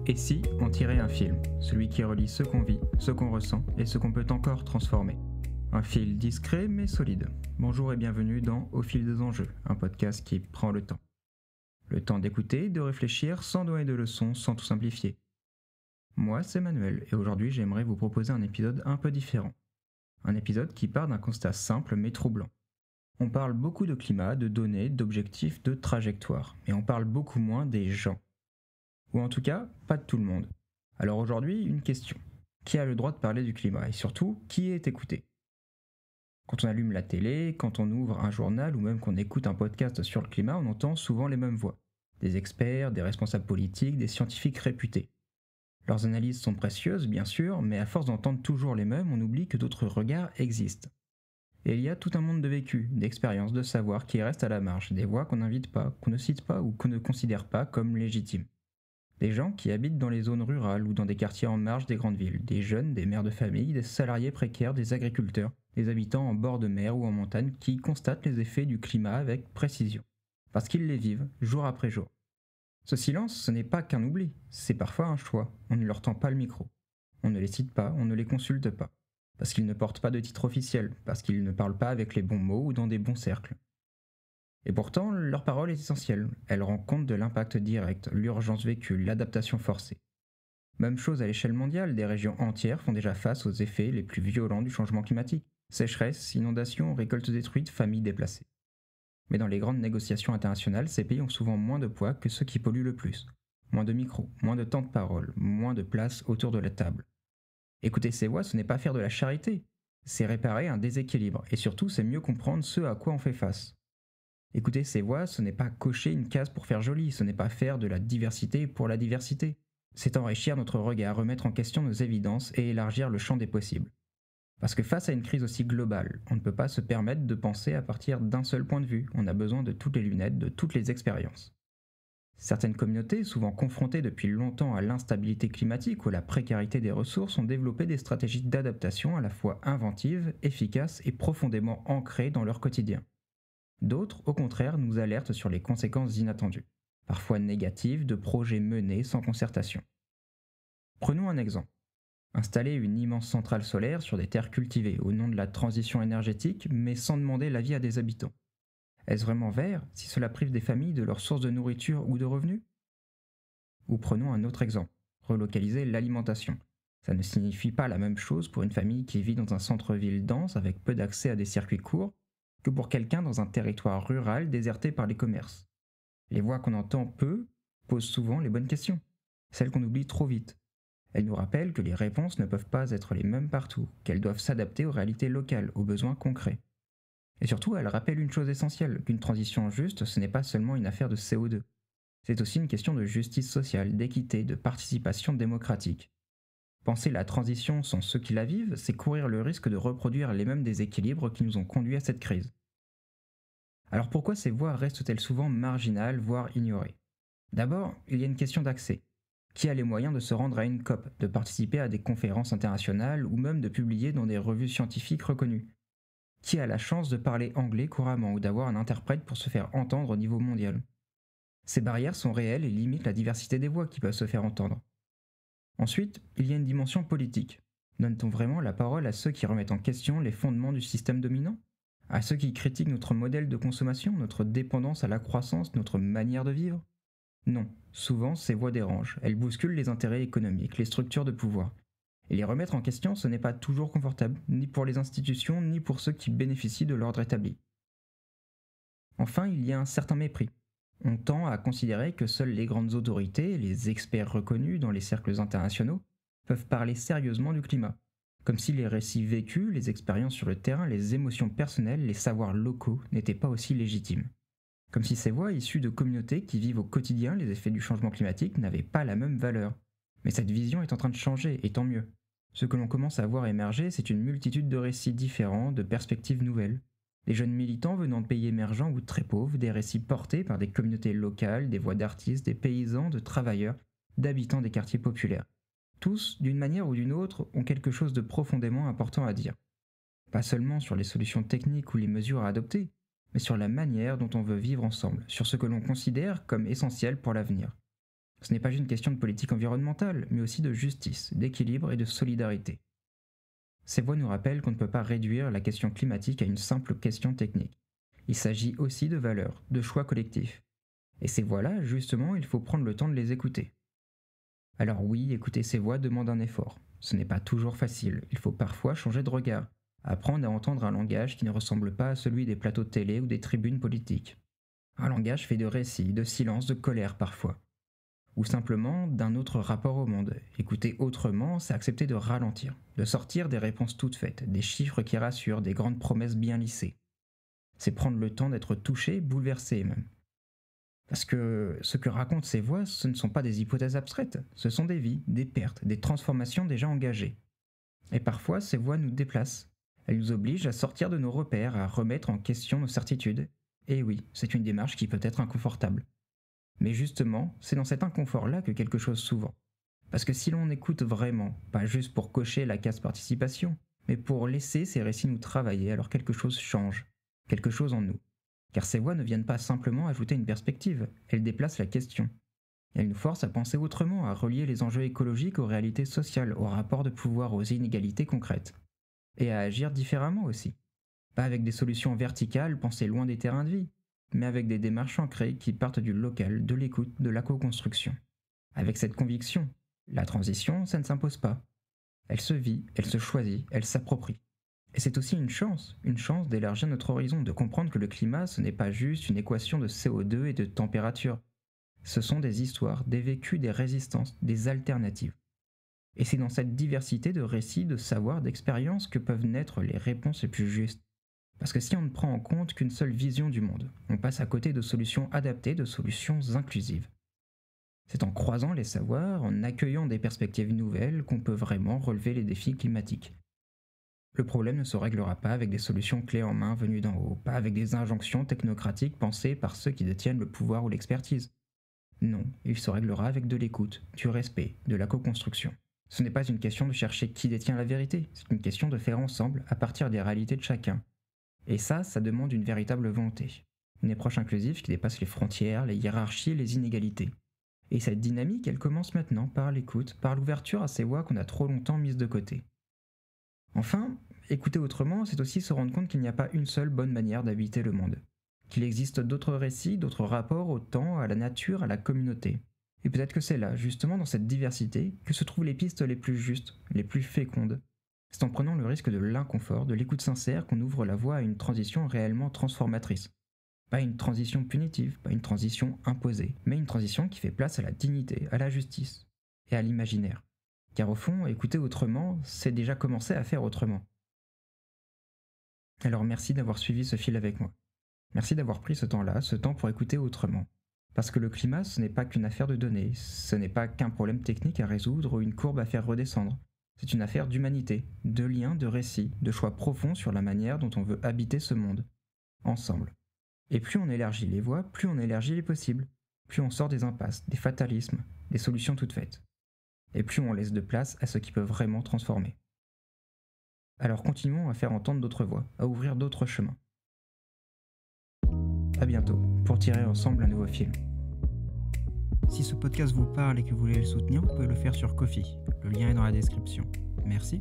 Et si on tirait un film, celui qui relie ce qu'on vit, ce qu'on ressent et ce qu'on peut encore transformer. Un fil discret mais solide. Bonjour et bienvenue dans Au fil des enjeux, un podcast qui prend le temps. Le temps d'écouter, de réfléchir sans donner de leçons, sans tout simplifier. Moi, c'est Manuel et aujourd'hui j'aimerais vous proposer un épisode un peu différent. Un épisode qui part d'un constat simple mais troublant. On parle beaucoup de climat, de données, d'objectifs, de trajectoires, mais on parle beaucoup moins des gens. Ou en tout cas, pas de tout le monde. Alors aujourd'hui, une question. Qui a le droit de parler du climat et surtout, qui est écouté ? Quand on allume la télé, quand on ouvre un journal ou même qu'on écoute un podcast sur le climat, on entend souvent les mêmes voix. Des experts, des responsables politiques, des scientifiques réputés. Leurs analyses sont précieuses, bien sûr, mais à force d'entendre toujours les mêmes, on oublie que d'autres regards existent. Et il y a tout un monde de vécu, d'expériences, de savoir qui restent à la marge, des voix qu'on n'invite pas, qu'on ne cite pas ou qu'on ne considère pas comme légitimes. Des gens qui habitent dans les zones rurales ou dans des quartiers en marge des grandes villes, des jeunes, des mères de famille, des salariés précaires, des agriculteurs, des habitants en bord de mer ou en montagne qui constatent les effets du climat avec précision, parce qu'ils les vivent jour après jour. Ce silence, ce n'est pas qu'un oubli, c'est parfois un choix, on ne leur tend pas le micro. On ne les cite pas, on ne les consulte pas, parce qu'ils ne portent pas de titre officiel, parce qu'ils ne parlent pas avec les bons mots ou dans des bons cercles. Et pourtant, leur parole est essentielle. Elle rend compte de l'impact direct, l'urgence vécue, l'adaptation forcée. Même chose à l'échelle mondiale, des régions entières font déjà face aux effets les plus violents du changement climatique. Sécheresse, inondations, récoltes détruites, familles déplacées. Mais dans les grandes négociations internationales, ces pays ont souvent moins de poids que ceux qui polluent le plus. Moins de micros, moins de temps de parole, moins de place autour de la table. Écouter ces voix, ce n'est pas faire de la charité. C'est réparer un déséquilibre, et surtout c'est mieux comprendre ce à quoi on fait face. Écouter ces voix, ce n'est pas cocher une case pour faire joli, ce n'est pas faire de la diversité pour la diversité. C'est enrichir notre regard, remettre en question nos évidences et élargir le champ des possibles. Parce que face à une crise aussi globale, on ne peut pas se permettre de penser à partir d'un seul point de vue, on a besoin de toutes les lunettes, de toutes les expériences. Certaines communautés, souvent confrontées depuis longtemps à l'instabilité climatique ou à la précarité des ressources, ont développé des stratégies d'adaptation à la fois inventives, efficaces et profondément ancrées dans leur quotidien. D'autres, au contraire, nous alertent sur les conséquences inattendues, parfois négatives, de projets menés sans concertation. Prenons un exemple. Installer une immense centrale solaire sur des terres cultivées au nom de la transition énergétique, mais sans demander l'avis à des habitants. Est-ce vraiment vert si cela prive des familles de leurs sources de nourriture ou de revenus ? Ou prenons un autre exemple, relocaliser l'alimentation. Ça ne signifie pas la même chose pour une famille qui vit dans un centre-ville dense avec peu d'accès à des circuits courts, que pour quelqu'un dans un territoire rural déserté par les commerces. Les voix qu'on entend peu posent souvent les bonnes questions, celles qu'on oublie trop vite. Elles nous rappellent que les réponses ne peuvent pas être les mêmes partout, qu'elles doivent s'adapter aux réalités locales, aux besoins concrets. Et surtout, elles rappellent une chose essentielle, qu'une transition juste, ce n'est pas seulement une affaire de CO2. C'est aussi une question de justice sociale, d'équité, de participation démocratique. Penser la transition sans ceux qui la vivent, c'est courir le risque de reproduire les mêmes déséquilibres qui nous ont conduits à cette crise. Alors pourquoi ces voix restent-elles souvent marginales, voire ignorées ? D'abord, il y a une question d'accès. Qui a les moyens de se rendre à une COP, de participer à des conférences internationales ou même de publier dans des revues scientifiques reconnues ? Qui a la chance de parler anglais couramment ou d'avoir un interprète pour se faire entendre au niveau mondial ? Ces barrières sont réelles et limitent la diversité des voix qui peuvent se faire entendre. Ensuite, il y a une dimension politique. Donne-t-on vraiment la parole à ceux qui remettent en question les fondements du système dominant ? À ceux qui critiquent notre modèle de consommation, notre dépendance à la croissance, notre manière de vivre ? Non, souvent ces voix dérangent, elles bousculent les intérêts économiques, les structures de pouvoir. Et les remettre en question, ce n'est pas toujours confortable, ni pour les institutions, ni pour ceux qui bénéficient de l'ordre établi. Enfin, il y a un certain mépris. On tend à considérer que seules les grandes autorités, les experts reconnus dans les cercles internationaux, peuvent parler sérieusement du climat. Comme si les récits vécus, les expériences sur le terrain, les émotions personnelles, les savoirs locaux n'étaient pas aussi légitimes. Comme si ces voix issues de communautés qui vivent au quotidien les effets du changement climatique n'avaient pas la même valeur. Mais cette vision est en train de changer, et tant mieux. Ce que l'on commence à voir émerger, c'est une multitude de récits différents, de perspectives nouvelles. Des jeunes militants venant de pays émergents ou très pauvres, des récits portés par des communautés locales, des voix d'artistes, des paysans, de travailleurs, d'habitants des quartiers populaires. Tous, d'une manière ou d'une autre, ont quelque chose de profondément important à dire. Pas seulement sur les solutions techniques ou les mesures à adopter, mais sur la manière dont on veut vivre ensemble, sur ce que l'on considère comme essentiel pour l'avenir. Ce n'est pas juste une question de politique environnementale, mais aussi de justice, d'équilibre et de solidarité. Ces voix nous rappellent qu'on ne peut pas réduire la question climatique à une simple question technique. Il s'agit aussi de valeurs, de choix collectifs. Et ces voix-là, justement, il faut prendre le temps de les écouter. Alors oui, écouter ces voix demande un effort. Ce n'est pas toujours facile, il faut parfois changer de regard, apprendre à entendre un langage qui ne ressemble pas à celui des plateaux de télé ou des tribunes politiques. Un langage fait de récits, de silence, de colère parfois. Ou simplement d'un autre rapport au monde. Écouter autrement, c'est accepter de ralentir, de sortir des réponses toutes faites, des chiffres qui rassurent, des grandes promesses bien lissées. C'est prendre le temps d'être touché, bouleversé même. Parce que ce que racontent ces voix, ce ne sont pas des hypothèses abstraites, ce sont des vies, des pertes, des transformations déjà engagées. Et parfois, ces voix nous déplacent. Elles nous obligent à sortir de nos repères, à remettre en question nos certitudes. Et oui, c'est une démarche qui peut être inconfortable. Mais justement, c'est dans cet inconfort-là que quelque chose s'ouvre. Parce que si l'on écoute vraiment, pas juste pour cocher la case participation, mais pour laisser ces récits nous travailler, alors quelque chose change, quelque chose en nous. Car ces voix ne viennent pas simplement ajouter une perspective, elles déplacent la question. Elles nous forcent à penser autrement, à relier les enjeux écologiques aux réalités sociales, aux rapports de pouvoir, aux inégalités concrètes. Et à agir différemment aussi. Pas avec des solutions verticales pensées loin des terrains de vie, mais avec des démarches ancrées qui partent du local, de l'écoute, de la co-construction. Avec cette conviction, la transition, ça ne s'impose pas. Elle se vit, elle se choisit, elle s'approprie. Et c'est aussi une chance d'élargir notre horizon, de comprendre que le climat, ce n'est pas juste une équation de CO2 et de température. Ce sont des histoires, des vécus, des résistances, des alternatives. Et c'est dans cette diversité de récits, de savoirs, d'expériences que peuvent naître les réponses les plus justes. Parce que si on ne prend en compte qu'une seule vision du monde, on passe à côté de solutions adaptées, de solutions inclusives. C'est en croisant les savoirs, en accueillant des perspectives nouvelles, qu'on peut vraiment relever les défis climatiques. Le problème ne se réglera pas avec des solutions clés en main venues d'en haut, pas avec des injonctions technocratiques pensées par ceux qui détiennent le pouvoir ou l'expertise. Non, il se réglera avec de l'écoute, du respect, de la co-construction. Ce n'est pas une question de chercher qui détient la vérité, c'est une question de faire ensemble, à partir des réalités de chacun. Et ça demande une véritable volonté. Une approche inclusive qui dépasse les frontières, les hiérarchies et les inégalités. Et cette dynamique, elle commence maintenant par l'écoute, par l'ouverture à ces voix qu'on a trop longtemps mises de côté. Enfin, écouter autrement, c'est aussi se rendre compte qu'il n'y a pas une seule bonne manière d'habiter le monde. Qu'il existe d'autres récits, d'autres rapports au temps, à la nature, à la communauté. Et peut-être que c'est là, justement dans cette diversité, que se trouvent les pistes les plus justes, les plus fécondes. C'est en prenant le risque de l'inconfort, de l'écoute sincère, qu'on ouvre la voie à une transition réellement transformatrice. Pas une transition punitive, pas une transition imposée, mais une transition qui fait place à la dignité, à la justice et à l'imaginaire. Car au fond, écouter autrement, c'est déjà commencer à faire autrement. Alors merci d'avoir suivi ce fil avec moi. Merci d'avoir pris ce temps-là, ce temps pour écouter autrement. Parce que le climat, ce n'est pas qu'une affaire de données, ce n'est pas qu'un problème technique à résoudre ou une courbe à faire redescendre. C'est une affaire d'humanité, de liens, de récits, de choix profonds sur la manière dont on veut habiter ce monde, ensemble. Et plus on élargit les voies, plus on élargit les possibles, plus on sort des impasses, des fatalismes, des solutions toutes faites. Et plus on laisse de place à ce qui peut vraiment transformer. Alors continuons à faire entendre d'autres voix, à ouvrir d'autres chemins. À bientôt, pour tirer ensemble un nouveau film. Si ce podcast vous parle et que vous voulez le soutenir, vous pouvez le faire sur Ko-fi. Le lien est dans la description. Merci.